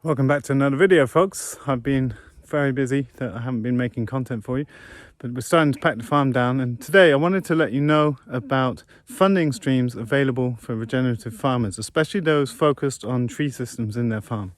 Welcome back to another video, folks. I've been very busy that I haven't been making content for you, but we're starting to pack the farm down, and today I wanted to let you know about funding streams available for regenerative farmers, especially those focused on tree systems in their farm.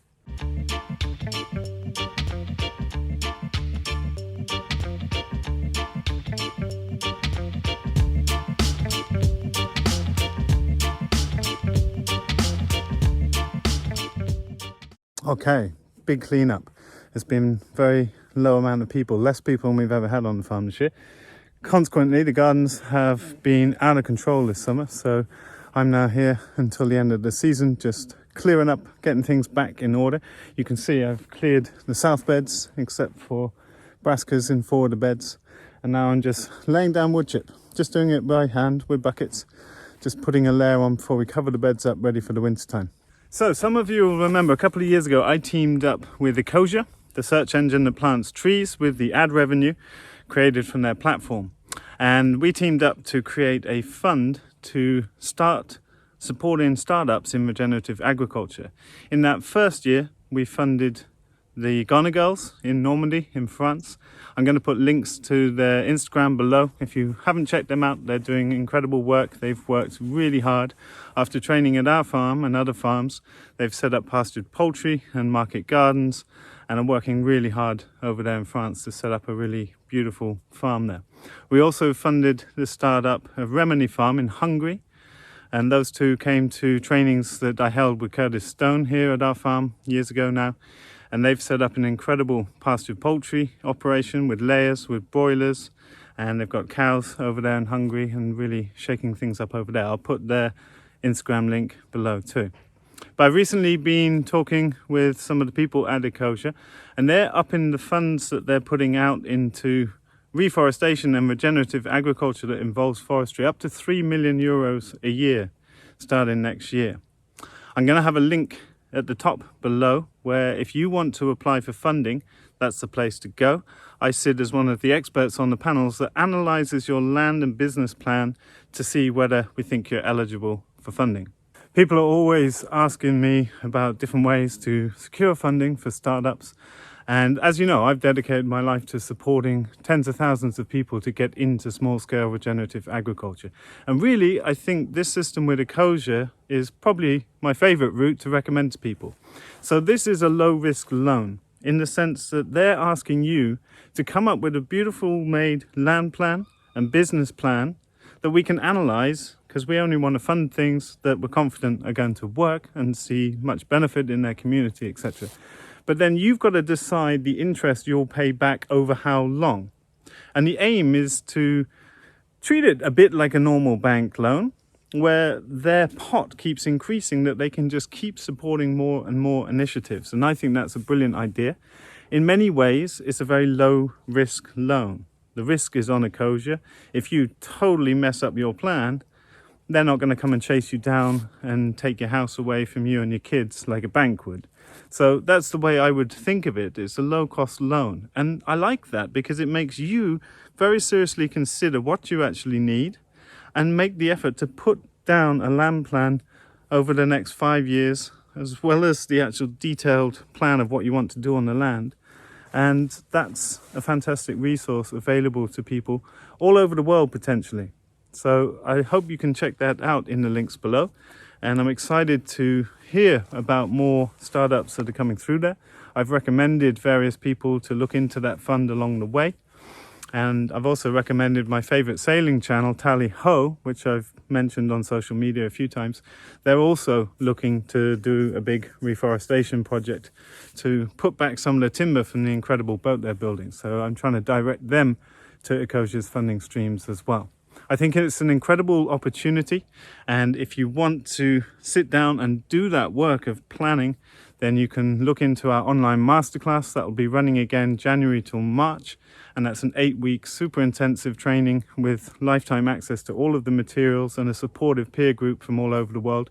Okay, big cleanup. There's been very low amount of people, less people than we've ever had on the farm this year. Consequently, the gardens have been out of control this summer, so I'm now here until the end of the season, just clearing up, getting things back in order. You can see I've cleared the south beds, except for brassicas in 4 of the beds, and now I'm just laying down wood chip, just doing it by hand with buckets, just putting a layer on before we cover the beds up, ready for the winter time. So some of you will remember a couple of years ago I teamed up with IKEA, the search engine that plants trees, with the ad revenue created from their platform. And we teamed up to create a fund to start supporting startups in regenerative agriculture. In that first year, we funded the Garnering in Normandy in France. I'm going to put links to their Instagram below. If you haven't checked them out, they're doing incredible work. They've worked really hard. After training at our farm and other farms, they've set up pastured poultry and market gardens, and are working really hard over there in France to set up a really beautiful farm there. We also funded the startup of Regenerative Farm in Hungary, and those two came to trainings that I held with Curtis Stone here at our farm years ago now. And they've set up an incredible pastured poultry operation with layers, with broilers, and they've got cows over there in Hungary and really shaking things up over there. I'll put their Instagram link below too. But I've recently been talking with some of the people at IKEA, and they're upping the funds that they're putting out into reforestation and regenerative agriculture that involves forestry, up to 3 million euros a year starting next year. I'm going to have a link at the top below where, if you want to apply for funding, that's the place to go. I sit as one of the experts on the panels that analyzes your land and business plan to see whether we think you're eligible for funding. People are always asking me about different ways to secure funding for startups. And as you know, I've dedicated my life to supporting tens of thousands of people to get into small-scale regenerative agriculture. And really, I think this system with IKEA is probably my favorite route to recommend to people. So this is a low-risk loan, in the sense that they're asking you to come up with a beautiful made land plan and business plan that we can analyze, because we only want to fund things that we're confident are going to work and see much benefit in their community, etc. But then you've got to decide the interest you'll pay back over how long. And the aim is to treat it a bit like a normal bank loan, where their pot keeps increasing, that they can just keep supporting more and more initiatives. And I think that's a brilliant idea. In many ways, it's a very low risk loan. The risk is on IKEA. If you totally mess up your plan, they're not going to come and chase you down and take your house away from you and your kids like a bank would. So that's the way I would think of it. It's a low-cost loan. And I like that because it makes you very seriously consider what you actually need and make the effort to put down a land plan over the next 5 years, as well as the actual detailed plan of what you want to do on the land. And that's a fantastic resource available to people all over the world potentially. So I hope you can check that out in the links below. And I'm excited to hear about more startups that are coming through there. I've recommended various people to look into that fund along the way. And I've also recommended my favorite sailing channel, Tally Ho, which I've mentioned on social media a few times. They're also looking to do a big reforestation project to put back some of the timber from the incredible boat they're building. So I'm trying to direct them to IKEA's funding streams as well. I think it's an incredible opportunity, and if you want to sit down and do that work of planning, then you can look into our online masterclass that will be running again January till March, and that's an 8-week super intensive training with lifetime access to all of the materials and a supportive peer group from all over the world.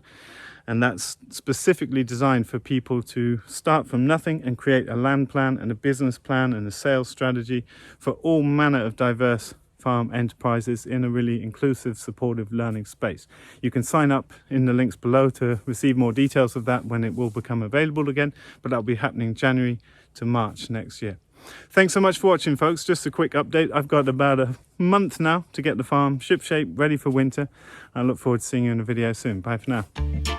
And that's specifically designed for people to start from nothing and create a land plan and a business plan and a sales strategy for all manner of diverse farm enterprises in a really inclusive, supportive learning space. You can sign up in the links below to receive more details of that when it will become available again, but that'll be happening January to March next year. Thanks so much for watching, folks. Just a quick update. I've got about a month now to get the farm shipshape ready for winter. I look forward to seeing you in a video soon. Bye for now.